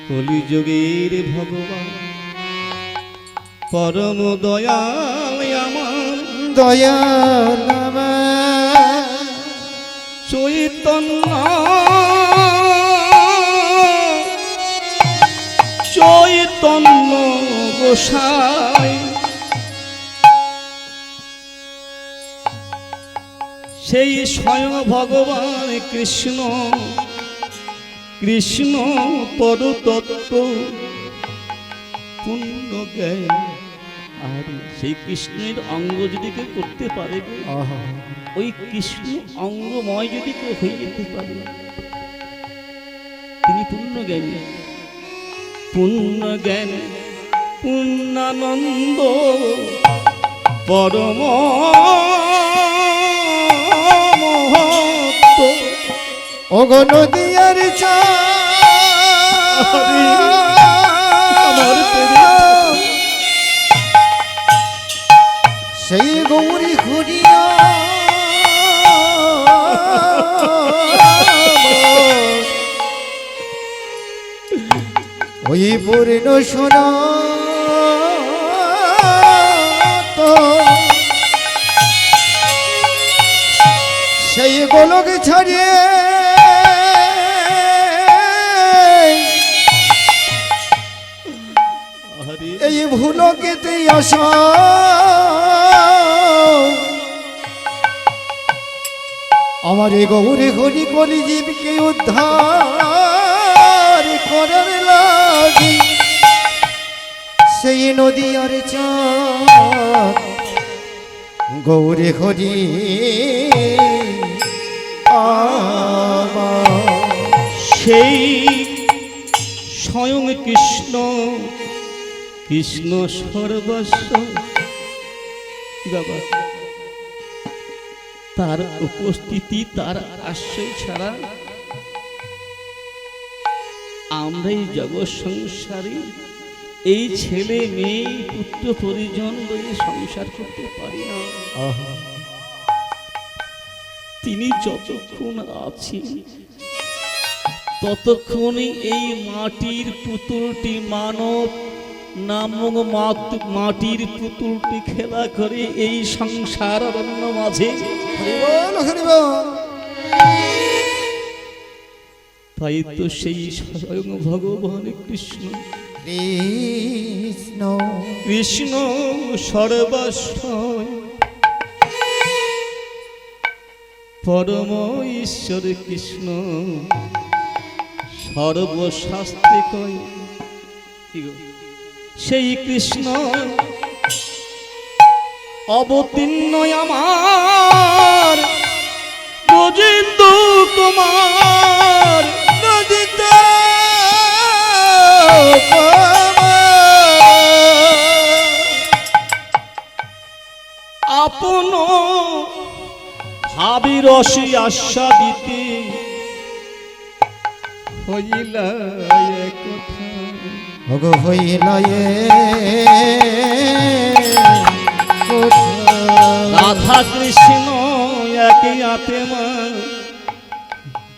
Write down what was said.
কলিযুগের ভগবান পরম দয়াল আমার দয়াল চৈতন্য চৈতন্য গোসাই সেই স্বয়ং ভগবান কৃষ্ণ কৃষ্ণ পরতত্ত্ব পূর্ণ জ্ঞান। আর সেই কৃষ্ণের অঙ্গ যদি কেউ করতে পারে, ওই কৃষ্ণ অঙ্গময় যদি কেউ হয়ে যেতে পারে, তিনি পূর্ণ জ্ঞানী। পূর্ণ জ্ঞান পূর্ণানন্দ পরম মহত্ব ওগো নদিয়ার সেই গৌরী ঘুরিয়া ওই পূর্ণ শোনা তো সেই গোলক ছাড়িয়ে এই ভুলকেতে আসা আমার এই গৌরী হরি কলি জীবকে উদ্ধার করার লাগি সেই নদী আর চাঁদ গৌরী হরি সেই স্বয়ং কৃষ্ণ কৃষ্ণ সর্বস্ব বাবা, তার উপস্থিতি তার আশ্রয় ছাড়া আমরা এই জগৎ সংসারে এই ছেলে মেয়ে পুত্র পরিজন লইয়ে সংসার করতে পারি না। তিনি যতক্ষণ আছেন ততক্ষণই এই মাটির পুতুলটি মানব নামক মাটির পুতুলটি খেলা করে এই সংসার অরণ্য মাঝে। তাই তো সেই স্বয়ং ভগবান কৃষ্ণ কৃষ্ণ কৃষ্ণ সর্বস্বয় পরম ঈশ্বর কৃষ্ণ সর্বশাস্ত্রে কয় সেই কৃষ্ণ অবতীর্ণ আমার গোবিন্দ কুমার নদিত আপন ভাবিরসি আস্বাদিতে হইলা কথা ওগো হইলা রাধা কৃষ্ণ একই আত্মা